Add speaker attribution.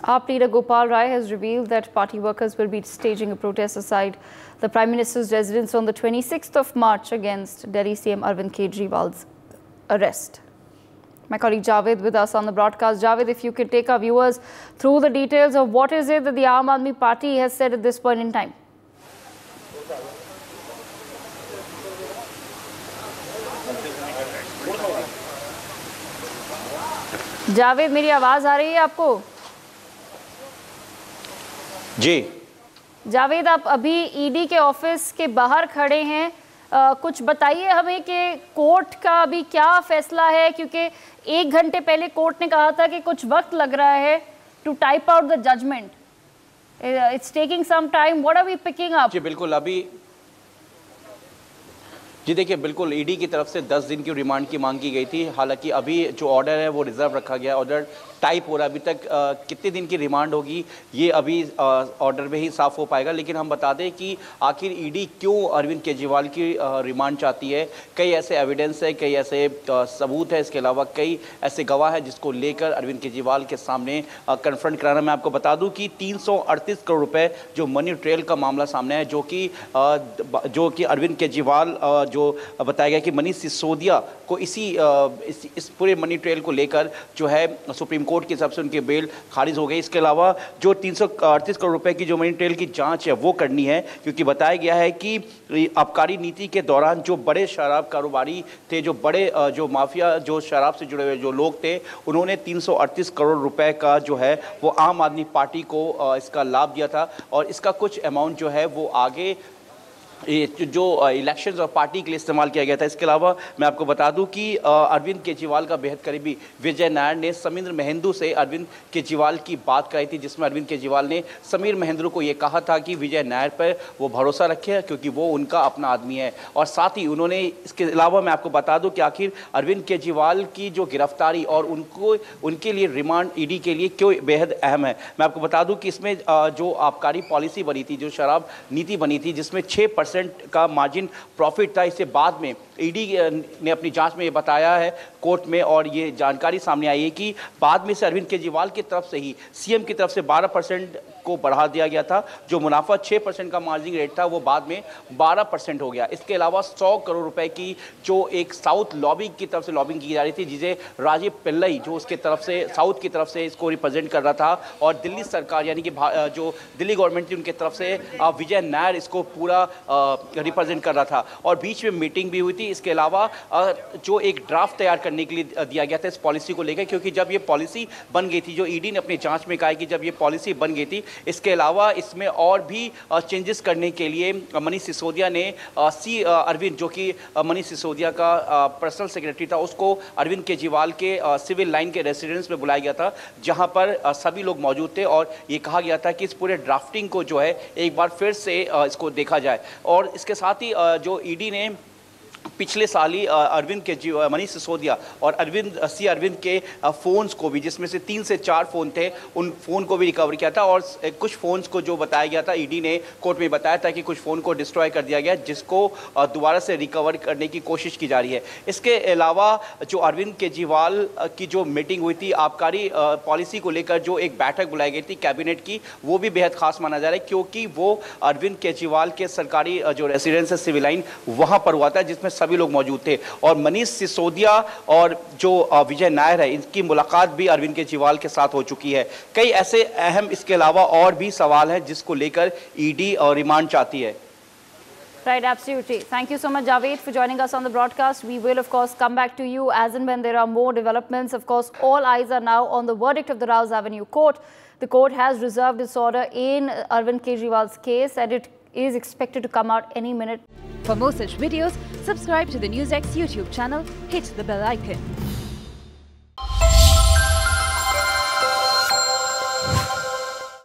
Speaker 1: AAP leader Gopal Rai has revealed that party workers will be staging a protest aside the Prime Minister's residence on the 26th of March against Delhi CM Arvind Kejriwal's arrest. My colleague Javed with us on the broadcast. Javed, if you could take our viewers through the details of what is it that the Aam Aadmi Party has said at this point in time. Javed, मेरी आवाज आ रही है आपको?
Speaker 2: जी
Speaker 1: जावेद, आप अभी ED के office के बाहर खड़े हैं। कुछ बताइए हमें कि कोर्ट का अभी क्या फैसला है, क्योंकि 1 घंटे पहले कोर्ट ने कहा था कि कुछ वक्त लग रहा है to type out the judgement. It's taking some time. What are we picking up?
Speaker 2: जी बिल्कुल, अभी जी देखिए, बिल्कुल ईडी की तरफ से 10 दिन की रिमांड की मांग की गई थी। हालांकि अभी जो ऑर्डर है वो रिजर्व रखा गया। ऑर्डर टाइप हो रहा है। अभी तक कितने दिन की रिमांड होगी ये अभी ऑर्डर में ही साफ हो पाएगा। लेकिन हम बता दें कि आखिर ईडी क्यों अरविंद केजरीवाल की रिमांड चाहती है। कई ऐसे एविडेंस है, कई ऐसे सबूत है, इसके अलावा कई ऐसे गवाह है जिसको लेकर अरविंद केजरीवाल के सामने कन्फ्रंट कराना। मैं आपको बता दूं कि 338 करोड़ रुपए जो मनी ट्रेल का मामला सामने है, जो कि अरविंद केजरीवाल जो बताया गया कि मनीष सिसोदिया को इस पूरे मनी ट्रेल को लेकर जो है सुप्रीम कोर्ट की तरफ से उनकी बेल खारिज हो गई। इसके अलावा जो 338 करोड़ रुपए की जो मनी ट्रेल की जांच है वो करनी है, क्योंकि बताया गया है कि आबकारी नीति के दौरान जो बड़े शराब कारोबारी थे, जो बड़े जो माफिया जो शराब से जुड़े हुए जो लोग थे, उन्होंने 338 करोड़ रुपए का जो है वो आम आदमी पार्टी को इसका लाभ दिया था। और इसका कुछ अमाउंट जो है वो आगे जो इलेक्शंस और पार्टी के लिए इस्तेमाल किया गया था। इसके अलावा मैं आपको बता दूं कि अरविंद केजरीवाल का बेहद करीबी विजय नायर ने समीर महेंद्रू से अरविंद केजरीवाल की बात कराई थी, जिसमें अरविंद केजरीवाल ने समीर महेंद्रू को ये कहा था कि विजय नायर पर वो भरोसा रखे क्योंकि वो उनका अपना आदमी है। और साथ ही उन्होंने इसके अलावा मैं आपको बता दूं कि आखिर अरविंद केजरीवाल की जो गिरफ्तारी और उनके लिए रिमांड ईडी के लिए क्यों बेहद अहम है। मैं आपको बता दूं कि इसमें जो आबकारी पॉलिसी बनी थी, जो शराब नीति बनी थी, जिसमें 6% का मार्जिन प्रॉफिट था, इसे बाद में ईडी ने अपनी जांच में ये बताया है कोर्ट में, और ये जानकारी सामने आई है कि बाद में से अरविंद केजरीवाल की तरफ से ही सीएम की तरफ से 12% को बढ़ा दिया गया था। जो मुनाफा 6% का मार्जिन रेट था वो बाद में 12% हो गया। इसके अलावा 100 करोड़ रुपए की जो एक साउथ लॉबिंग की तरफ से लॉबिंग की जा रही थी, जिसे राजीव पिल्लई जो उसके तरफ से साउथ की तरफ से इसको रिप्रेजेंट कर रहा था, और दिल्ली सरकार यानी कि जो दिल्ली गवर्नमेंट थी उनके तरफ से विजय नायर इसको पूरा रिप्रेजेंट कर रहा था। और बीच में मीटिंग भी हुई थी। इसके अलावा जो एक ड्राफ्ट तैयार करने के लिए दिया गया था इस पॉलिसी को लेकर, क्योंकि जब ये पॉलिसी बन गई थी, जो ईडी ने अपनी जांच में कहा कि जब ये पॉलिसी बन गई थी, इसके अलावा इसमें और भी चेंजेस करने के लिए मनीष सिसोदिया ने अरविंद, जो कि मनीष सिसोदिया का पर्सनल सेक्रेटरी था, उसको अरविंद केजरीवाल के सिविल लाइन के रेसिडेंस में बुलाया गया था, जहां पर सभी लोग मौजूद थे। और ये कहा गया था कि इस पूरे ड्राफ्टिंग को जो है एक बार फिर से इसको देखा जाए। और इसके साथ ही जो ईडी ने पिछले साल ही मनीष सिसोदिया और अरविंद के फ़ोन्स को भी, जिसमें से 3 से 4 फ़ोन थे, उन फ़ोन को भी रिकवर किया था। और कुछ फ़ोन्स को जो बताया गया था, ईडी ने कोर्ट में बताया था कि कुछ फ़ोन को डिस्ट्रॉय कर दिया गया, जिसको दोबारा से रिकवर करने की कोशिश की जा रही है। इसके अलावा जो अरविंद केजरीवाल की जो मीटिंग हुई थी आबकारी पॉलिसी को लेकर, जो एक बैठक बुलाई गई थी कैबिनेट की, वो भी बेहद खास माना जा रहा है, क्योंकि वो अरविंद केजरीवाल के सरकारी जो रेसिडेंस है सिविल लाइन, वहाँ पर हुआ था, जिसमें सभी लोग मौजूद थे। और मनीष सिसोदिया और जो विजय नायर है, इनकी मुलाकात भी अरविंद केजरीवाल के साथ हो चुकी है। कई ऐसे अहम इसके अलावा और भी सवाल हैं जिसको लेकर ईडी और रिमांड चाहती है।
Speaker 1: Right, absolutely. Thank you so much, Javed, for joining us on the broadcast. We will, of course, come back to you as and when there are more developments. Of course, all eyes are now on the verdict of the Rouse Avenue Court. The court has reserved its order in Arvind Kejriwal's case, and it is expected to come out any minute.
Speaker 3: For more such videos, subscribe to the NewsX YouTube channel, hit the bell icon.